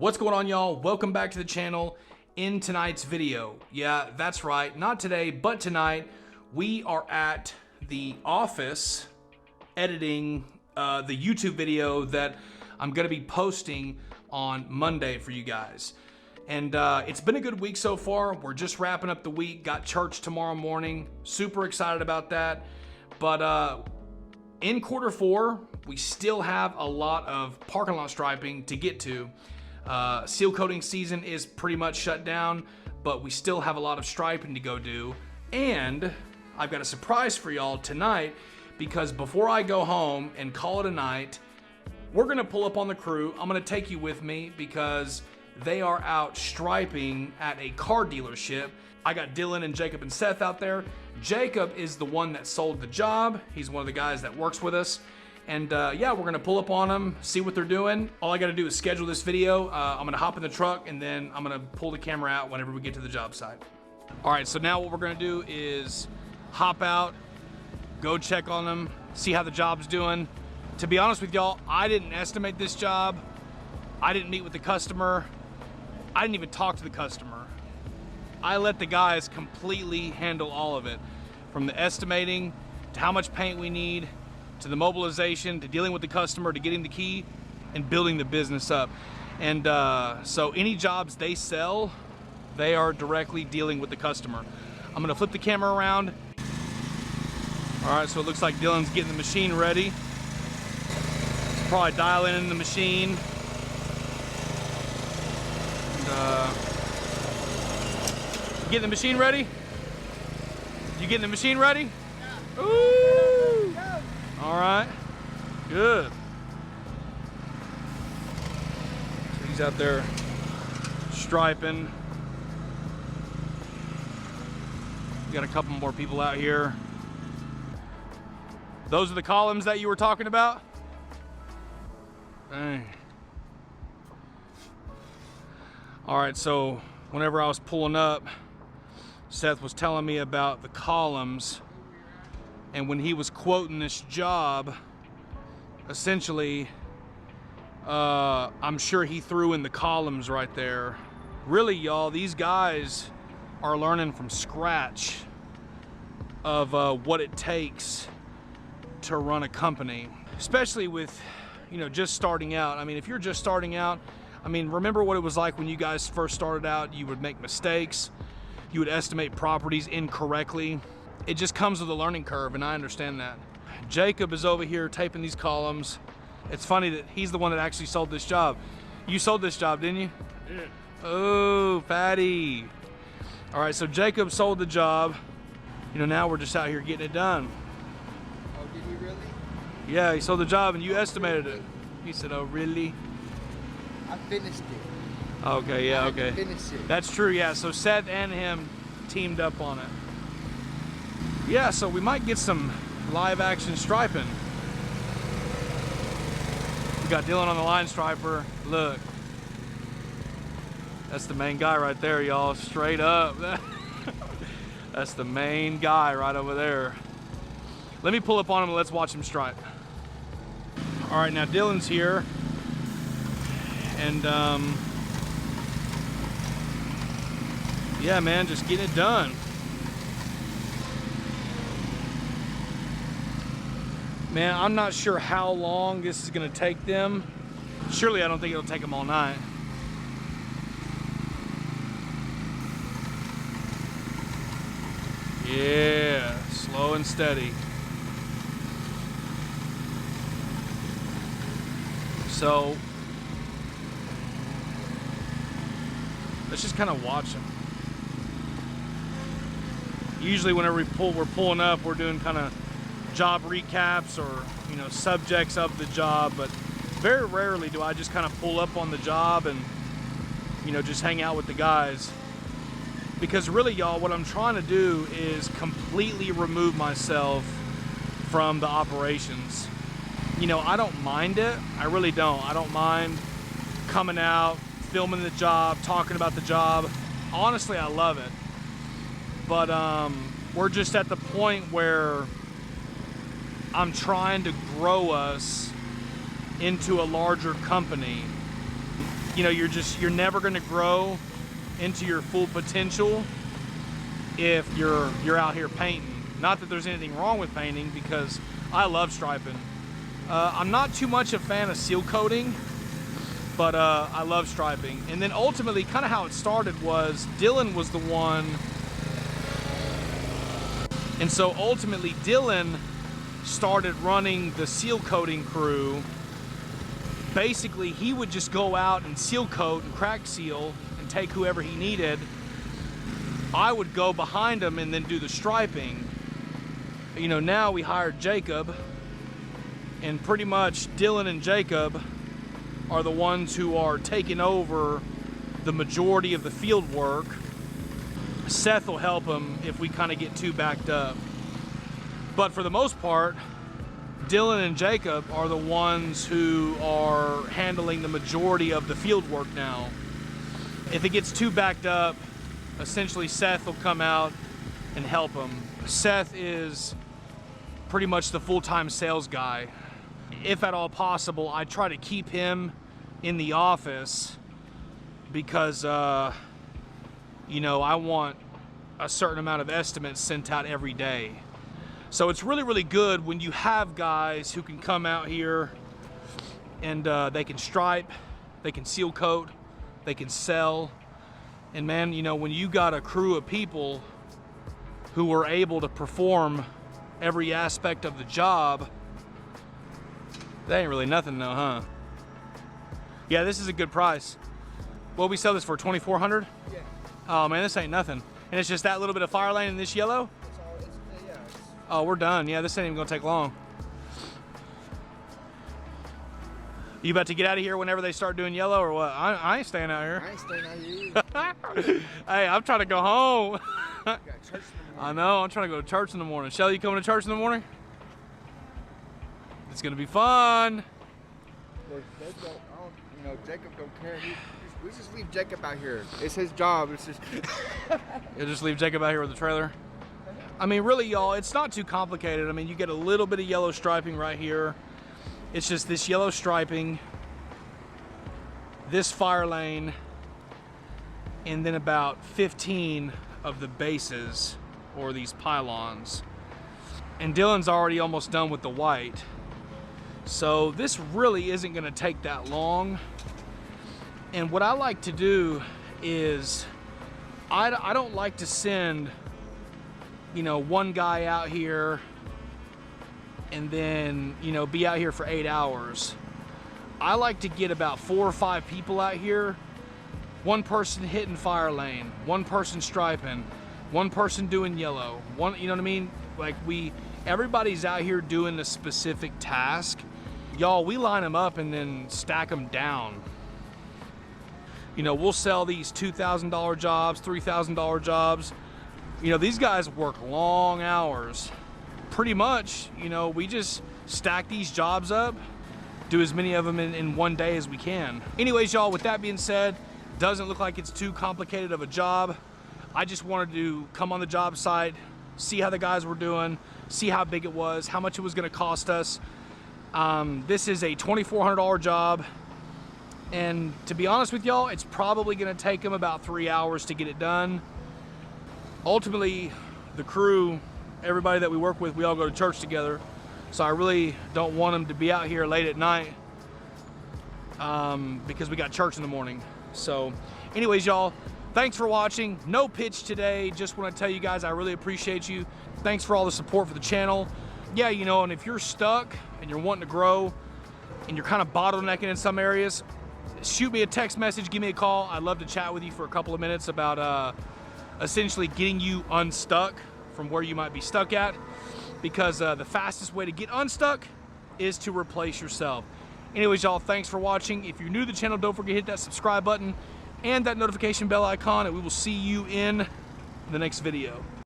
What's going on, y'all? Welcome back to the channel. In tonight's video, yeah, that's right, not today, but tonight, we are at the office editing the YouTube video that I'm gonna be posting on Monday for you guys. And it's been a good week so far. We're just wrapping up the week, got church tomorrow morning. Super excited about that. But in quarter four, we still have a lot of parking lot striping to get to. Seal coating season is pretty much shut down, but we still have a lot of striping to go do. And I've got a surprise for y'all tonight, because before I go home and call it a night, we're gonna pull up on the crew. I'm gonna take you with me because they are out striping at a car dealership. I got Dylan and Jacob and Seth out there. Jacob is the one that sold the job. He's one of the guys that works with us. And yeah, we're gonna pull up on them, see what they're doing. All I gotta do is schedule this video. I'm gonna hop in the truck and then I'm gonna pull the camera out whenever we get to the job site. All right, so now what we're gonna do is hop out, go check on them, see how the job's doing. To be honest with y'all, I didn't estimate this job. I didn't meet with the customer. I didn't even talk to the customer. I let the guys completely handle all of it, from the estimating to how much paint we need, to the mobilization, to dealing with the customer, to getting the key and building the business up. And so any jobs they sell, they are directly dealing with the customer. I'm gonna flip the camera around. All right, so it looks like Dylan's getting the machine ready. He's probably dialing in the machine. And, you getting the machine ready? You getting the machine ready? Yeah. Ooh! Yeah. All right, good. So he's out there striping. We got a couple more people out here. Those are the columns that you were talking about? Dang. All right, so whenever I was pulling up, Seth was telling me about the columns. And when he was quoting this job, essentially, I'm sure he threw in the columns right there. Really, y'all, these guys are learning from scratch of what it takes to run a company, especially with, you know, just starting out. I mean, if you're just starting out, I mean, remember what it was like when you guys first started out. You would make mistakes. You would estimate properties incorrectly. It just comes with a learning curve, and I understand that. Jacob is over here taping these columns. It's funny that he's the one that actually sold this job. You sold this job, didn't you? Yeah. Oh, fatty. All right, so Jacob sold the job. You know, now we're just out here getting it done. Oh, did he really? Yeah, he sold the job and you estimated it. He said, oh, really? I finished it. Okay, yeah, okay. Finish it. That's true, yeah. So Seth and him teamed up on it. Yeah, so we might get some live action striping. We got Dylan on the line striper. Look. That's the main guy right there, y'all. Straight up. That's the main guy right over there. Let me pull up on him and let's watch him stripe. All right, now Dylan's here. And yeah, man, just getting it done. Man, I'm not sure how long this is gonna take them. Surely I don't think it'll take them all night. Yeah, slow and steady. So, let's just kind of watch them. Usually whenever we're pulling up, we're doing kind of job recaps or, you know, subjects of the job, but very rarely do I just kind of pull up on the job and, you know, just hang out with the guys. Because really, y'all, what I'm trying to do is completely remove myself from the operations. You know, I don't mind it. I really don't. I don't mind coming out, filming the job, talking about the job. Honestly, I love it. But we're just at the point where I'm trying to grow us into a larger company. you know, you're never going to grow into your full potential if you're out here painting. Not that there's anything wrong with painting, because I love striping. I'm not too much a fan of seal coating, but I love striping. And then ultimately, kind of how it started was Dylan was the one, and so ultimately Dylan started running the seal coating crew. Basically, he would just go out and seal coat and crack seal and take whoever he needed. I would go behind him and then do the striping. You know, now we hired Jacob, and pretty much Dylan and Jacob are the ones who are taking over the majority of the field work. Seth will help him if we kind of get too backed up. But for the most part, Dylan and Jacob are the ones who are handling the majority of the field work now. If it gets too backed up, essentially Seth will come out and help him. Seth is pretty much the full-time sales guy. If at all possible, I try to keep him in the office because, you know, I want a certain amount of estimates sent out every day. So it's really, really good when you have guys who can come out here and they can stripe, they can seal coat, they can sell. And man, you know, when you got a crew of people who are able to perform every aspect of the job, that ain't really nothing though, huh? Yeah, this is a good price. What we sell this for, $2,400? Yeah. Oh man, this ain't nothing. And it's just that little bit of fire lane in this yellow? Oh, we're done. Yeah, this ain't even gonna take long. You about to get out of here whenever they start doing yellow or what? I ain't staying out here. I ain't staying out here either. Hey, I'm trying to go home. Got church in the I morning. know, I'm trying to go to church in the morning. Shelly, you coming to church in the morning? It's gonna be fun. You know, Jacob don't care. We just leave Jacob out here. It's his job. It's just. You'll just leave Jacob out here with the trailer? I mean, really, y'all, it's not too complicated. I mean, you get a little bit of yellow striping right here. It's just this yellow striping, this fire lane, and then about 15 of the bases, or these pylons. And Dylan's already almost done with the white. So this really isn't gonna take that long. And what I like to do is, I don't like to send, you know, one guy out here and then, you know, be out here for 8 hours. I like to get about 4 or 5 people out here. One person hitting fire lane, one person striping, one person doing yellow, one, you know what I mean? Like everybody's out here doing a specific task. Y'all, we line them up and then stack them down. You know, we'll sell these $2,000 jobs, $3,000 jobs. You know, these guys work long hours. Pretty much, you know, we just stack these jobs up, do as many of them in one day as we can. Anyways, y'all, with that being said, doesn't look like it's too complicated of a job. I just wanted to come on the job site, see how the guys were doing, see how big it was, how much it was gonna cost us. This is a $2,400 job. And to be honest with y'all, it's probably gonna take them about 3 hours to get it done. Ultimately, the crew, everybody that we work with, we all go to church together. So I really don't want them to be out here late at night because we got church in the morning. So anyways, y'all, thanks for watching. No pitch today. Just want to tell you guys I really appreciate you. Thanks for all the support for the channel. Yeah, you know, and if you're stuck and you're wanting to grow and you're kind of bottlenecking in some areas, shoot me a text message, give me a call. I'd love to chat with you for a couple of minutes about essentially getting you unstuck from where you might be stuck at, because the fastest way to get unstuck is to replace yourself. Anyways, y'all, thanks for watching. If you're new to the channel, don't forget to hit that subscribe button and that notification bell icon, and we will see you in the next video.